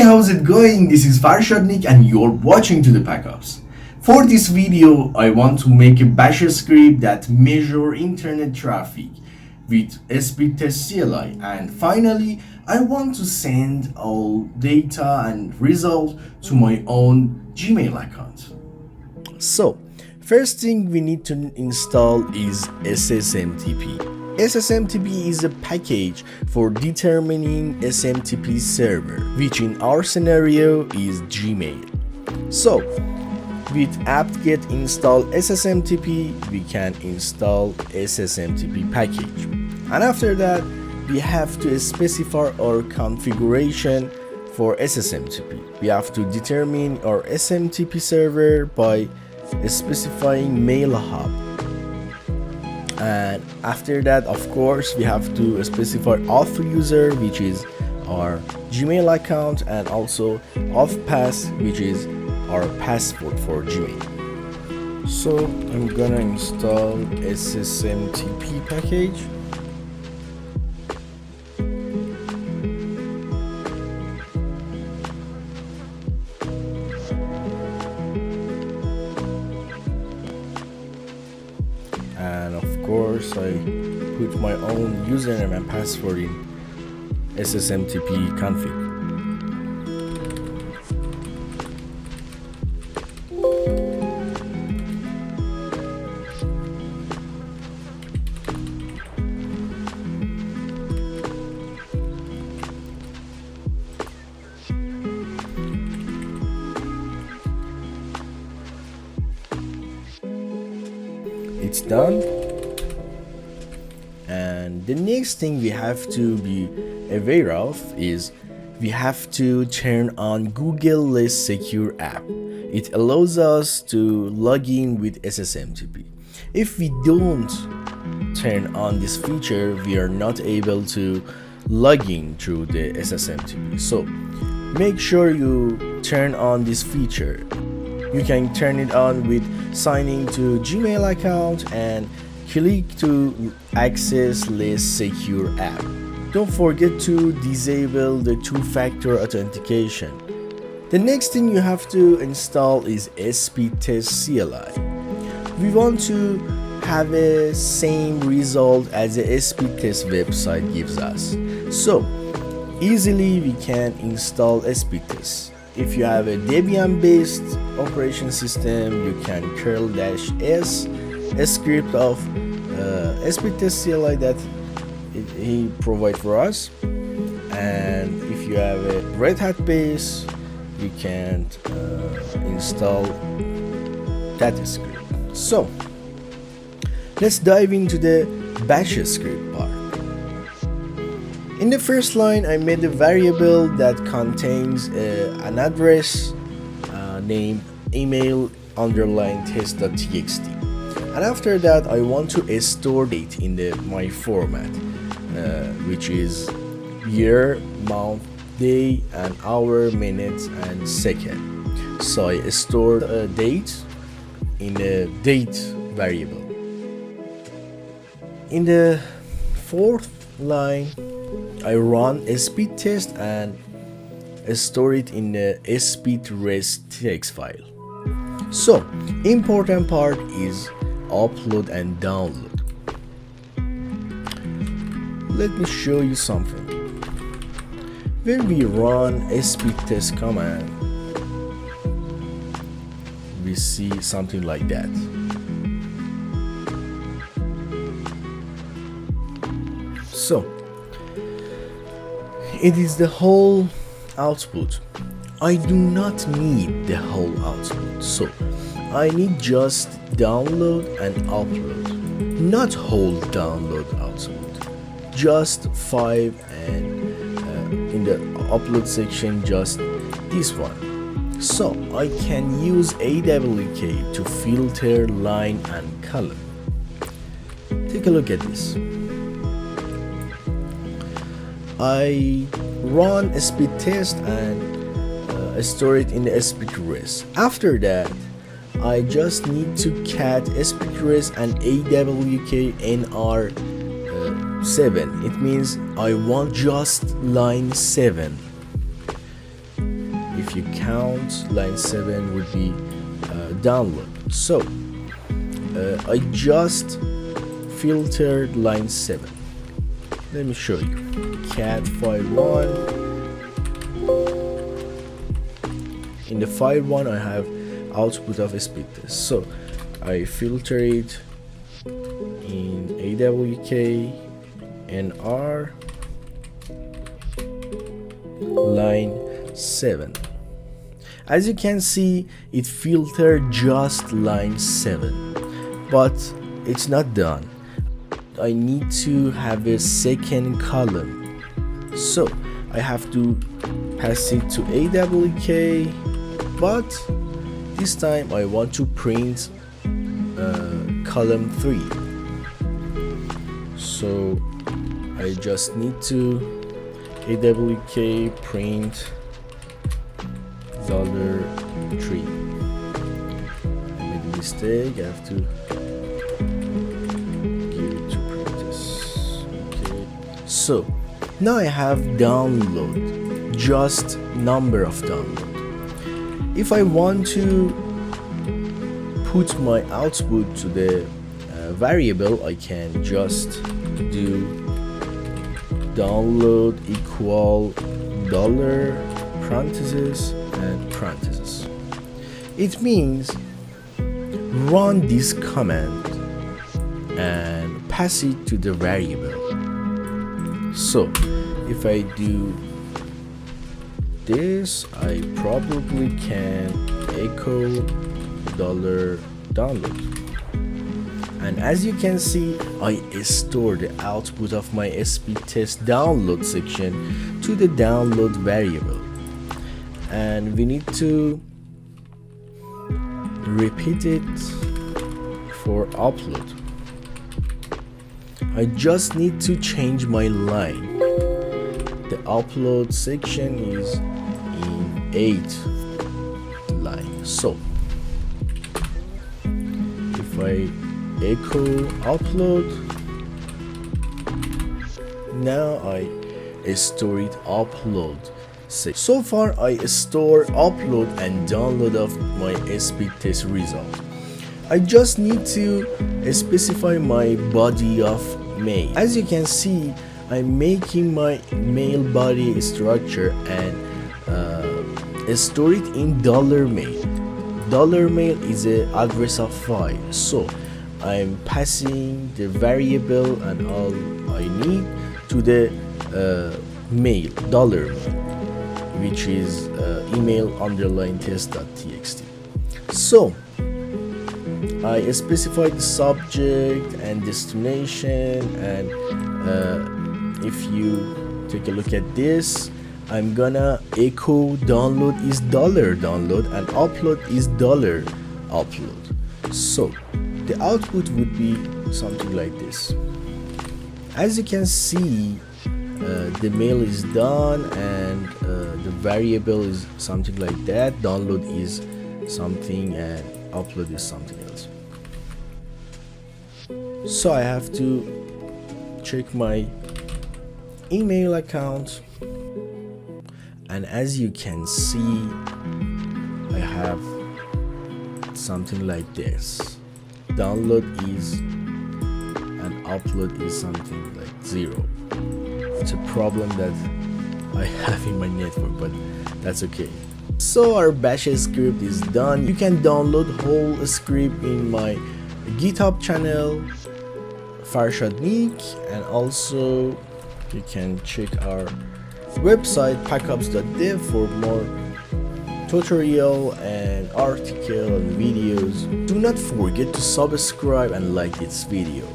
how's it going? This is Farshadnik and you're watching to the Packops. For this video, I want to make a bash script that measure internet traffic with Speedtest CLi, and finally, I want to send all data and result to my own Gmail account. So, first thing we need to install is SSMTP. SSMTP is a package for determining SMTP server, which in our scenario is Gmail. So, with apt-get install SSMTP, we can install SSMTP package. And after that, we have to specify our configuration for SSMTP. We have to determine our SMTP server by specifying mail hub. And after that, of course, we have to specify auth user, which is our Gmail account, and also auth pass, which is our password for Gmail. So I'm gonna install SSMTP package. And of course, I put my own username and password in SSMTP Config. It's done, and the next thing we have to be aware of is we have to turn on Google Less Secure app. It allows us to log in with SSMTP. If we don't turn on this feature, we are not able to log in through the SSMTP. So make sure you turn on this feature. You can turn it on with signing to Gmail account and click to access Less Secure app. Don't forget to disable the two-factor authentication. The next thing you have to install is Speedtest CLi. We want to have a same result as the Speedtest website gives us. So easily we can install Speedtest. If you have a Debian-based operation system, you can curl-s a script of Speedtest CLi that he provides for us. And if you have a Red Hat base, you can install that script. So let's dive into the bash script part. In the first line, I made a variable that contains an address named email underline test.txt, and after that I want to store date in my format, which is year, month, day, and hour, minutes, and second. So I stored a date in the date variable. In the fourth line, I run a speed test and store it in the speedtest text file. So, important part is upload and download. Let me show you something. When we run a speedtest command, we see something like that. So it is the whole output. I do not need the whole output, so I need just download and upload, not whole download output, just 5, and in the upload section just this one. So I can use AWK to filter line and column. Take a look at this. I run a speed test and store it in the speedtest. After that, I just need to cat speedtest and AWK NR7. It means I want just line 7. if you count, line 7 would be download. So I just filtered line 7. Let me show you. Cat file 1. In the file 1 I have output of Speedtest. So I filter it in AWK NR line 7. As you can see, it filtered just line 7, but it's not done. I need to have a second column, so I have to pass it to AWK, but this time I want to print column 3. So I just need to AWK print $3. I made a mistake. I have to give it to print this. Okay. So now I have download, just number of download. If I want to put my output to the variable, I can just do download equal dollar parentheses and parentheses. It means run this command and pass it to the variable. So if I do this, I probably can echo dollar download, and as you can see, I store the output of my Speedtest download section to the download variable, and we need to repeat it for upload. I just need to change my line. The upload section is in 8th line. So if I echo upload, now I store it upload. So far I store upload and download of my Speedtest result. I just need to specify my body of mail. As you can see, I'm making my mail body structure and store it in $mail. $mail is an address of file, so I'm passing the variable and all I need to the mail, $mail, which is email_test.txt. So I specify the subject and destination, and if you take a look at this, I'm gonna echo download is $download and upload is $upload. So the output would be something like this. As you can see, the mail is done and the variable is something like that. Download is something and upload is something else. So I have to check my email account, and as you can see, I have something like this. Download is and upload is something like 0. It's a problem that I have in my network, but that's okay. So our bash script is done. You can download whole script in my GitHub channel, Farshad Nick, and also you can check our website packops.dev for more tutorial and article and videos. Do not forget to subscribe and like this video.